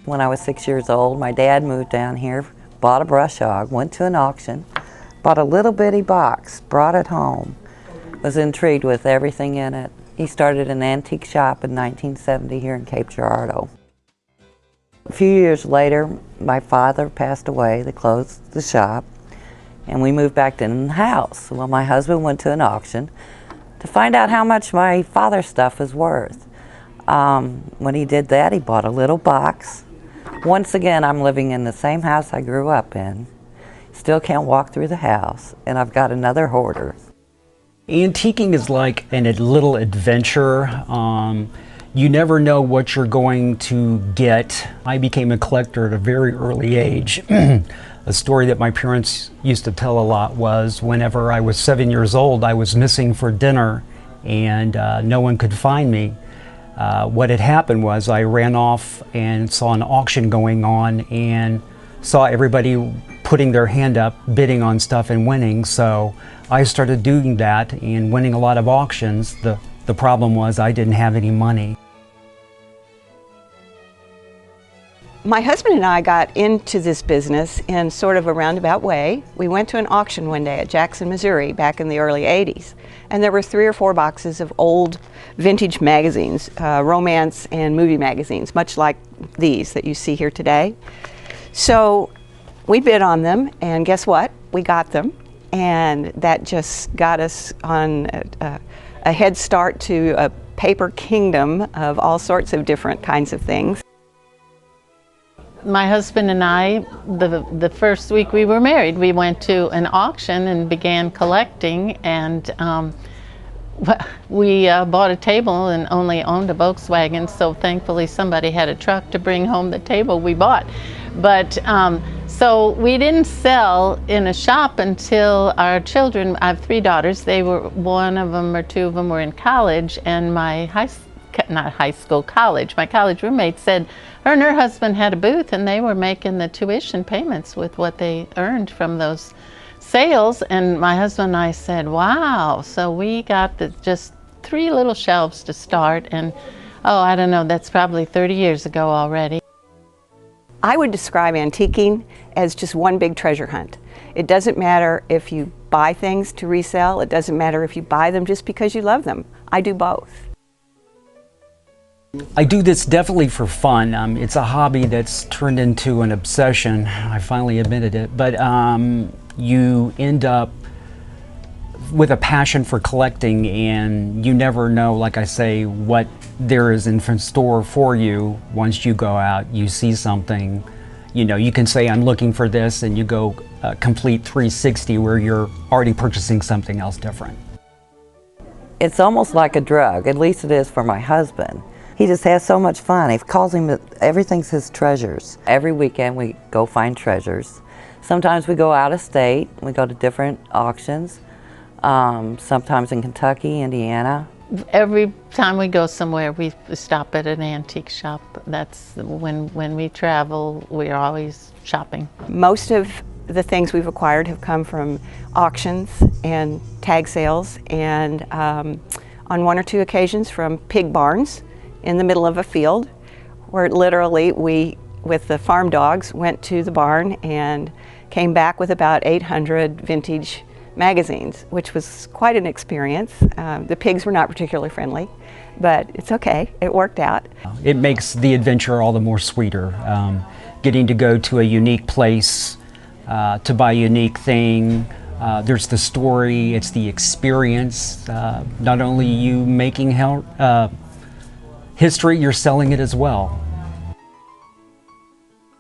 When I was 6 years old, my dad moved down here, bought a brush hog, went to an auction, bought a little bitty box, brought it home, was intrigued with everything in it. He started an antique shop in 1970 here in Cape Girardeau. A few years later, my father passed away. They closed the shop, and we moved back in the house. Well, my husband went to an auction to find out how much my father's stuff was worth. When he did that, he bought a little box. Once again, I'm living in the same house I grew up in. Still can't walk through the house, and I've got another hoarder. Antiquing is like a little adventure. You never know what you're going to get. I became a collector at a very early age. A story that my parents used to tell a lot was whenever I was 7 years old, I was missing for dinner and no one could find me. What had happened was I ran off and saw an auction going on and saw everybody putting their hand up, bidding on stuff and winning. So I started doing that and winning a lot of auctions. The problem was I didn't have any money. My husband and I got into this business in sort of a roundabout way. We went to an auction one day at Jackson, Missouri back in the early 80s, and there were 3 or 4 boxes of old vintage magazines, romance and movie magazines, much like these that you see here today. So we bid on them, and guess what? We got them, and that just got us on a head start to a paper kingdom of all sorts of different kinds of things. My husband and I, the first week we were married, we went to an auction and began collecting, and we bought a table and only owned a Volkswagen, so thankfully somebody had a truck to bring home the table we bought. But so we didn't sell in a shop until our children, I have 3 daughters, one of them or 2 of them were in college, and my my college roommate said her and her husband had a booth and they were making the tuition payments with what they earned from those sales. And my husband and I said, wow. So we got just 3 little shelves to start, and oh, I don't know, that's probably 30 years ago already. I would describe antiquing as just one big treasure hunt. It doesn't matter if you buy things to resell. It doesn't matter if you buy them just because you love them. I do both. I do this definitely for fun. It's a hobby that's turned into an obsession. I finally admitted it. But you end up with a passion for collecting, and you never know, like I say, what there is in store for you. Once you go out, you see something, you know, you can say, I'm looking for this, and you go complete 360 where you're already purchasing something else different. It's almost like a drug, at least it is for my husband. He just has so much fun. He calls him, everything's his treasures. Every weekend we go find treasures. Sometimes we go out of state, we go to different auctions, sometimes in Kentucky, Indiana. Every time we go somewhere, we stop at an antique shop. That's when we travel, we're always shopping. Most of the things we've acquired have come from auctions and tag sales, and on 1 or 2 occasions from pig barns in the middle of a field, where literally we, with the farm dogs, went to the barn and came back with about 800 vintage magazines, which was quite an experience. The pigs were not particularly friendly, but it's okay, it worked out. It makes the adventure all the more sweeter. Getting to go to a unique place, to buy a unique thing. There's the story, it's the experience. Not only you making history, you're selling it as well.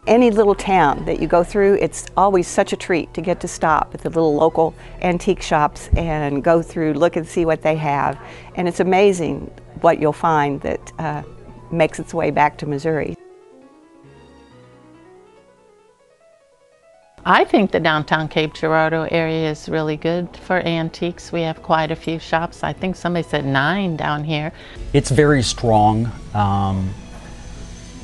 Any little town that you go through, it's always such a treat to get to stop at the little local antique shops and go through, look and see what they have. And it's amazing what you'll find that makes its way back to Missouri. I think the downtown Cape Girardeau area is really good for antiques. We have quite a few shops. I think somebody said 9 down here. It's very strong.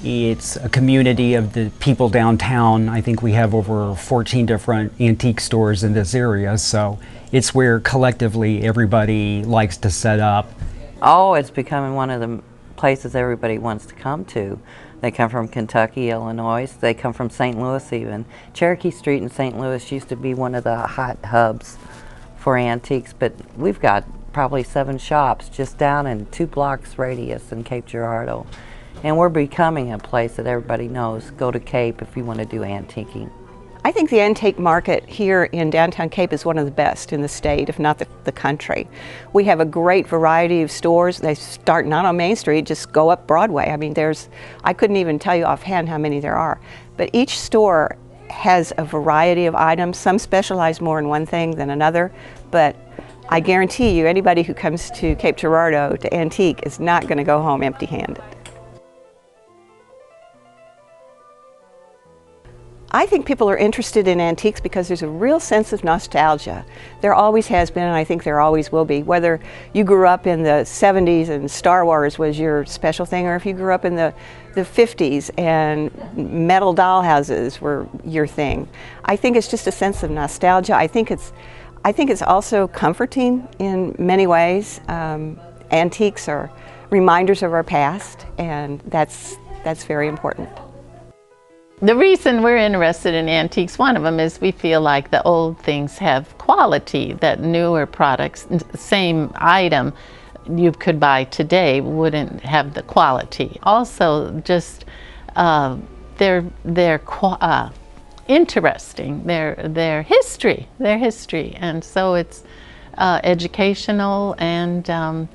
It's a community of the people downtown. I think we have over 14 different antique stores in this area, so it's where collectively everybody likes to set up. Oh, it's becoming one of the places everybody wants to come to. They come from Kentucky, Illinois. They come from St. Louis even. Cherokee Street in St. Louis used to be one of the hot hubs for antiques, but we've got probably 7 shops just down in 2 blocks radius in Cape Girardeau. And we're becoming a place that everybody knows. Go to Cape if you want to do antiquing. I think the antique market here in downtown Cape is one of the best in the state, if not the country. We have a great variety of stores. They start not on Main Street, just go up Broadway. I mean, I couldn't even tell you offhand how many there are. But each store has a variety of items. Some specialize more in one thing than another, but I guarantee you anybody who comes to Cape Girardeau to antique is not going to go home empty-handed. I think people are interested in antiques because there's a real sense of nostalgia. There always has been, and I think there always will be. Whether you grew up in the 70s and Star Wars was your special thing, or if you grew up in the 50s and metal dollhouses were your thing. I think it's just a sense of nostalgia. I think it's also comforting in many ways. Antiques are reminders of our past, and that's very important. The reason we're interested in antiques, one of them is we feel like the old things have quality that newer products, same item you could buy today wouldn't have the quality. Also, just they're interesting, their history, and so it's educational and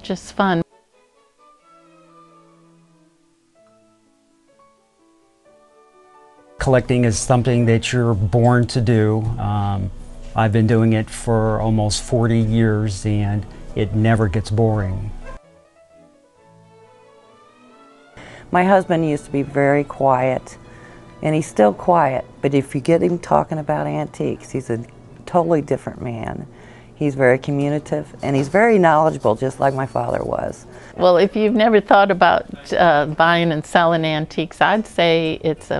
just fun. Collecting is something that you're born to do. I've been doing it for almost 40 years and it never gets boring. My husband used to be very quiet, and he's still quiet, but if you get him talking about antiques, he's a totally different man. He's very communicative, and he's very knowledgeable, just like my father was. Well, if you've never thought about buying and selling antiques, I'd say it's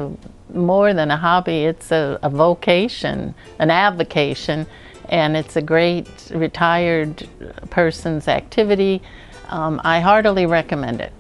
more than a hobby, it's a vocation, an avocation, and it's a great retired person's activity. I heartily recommend it.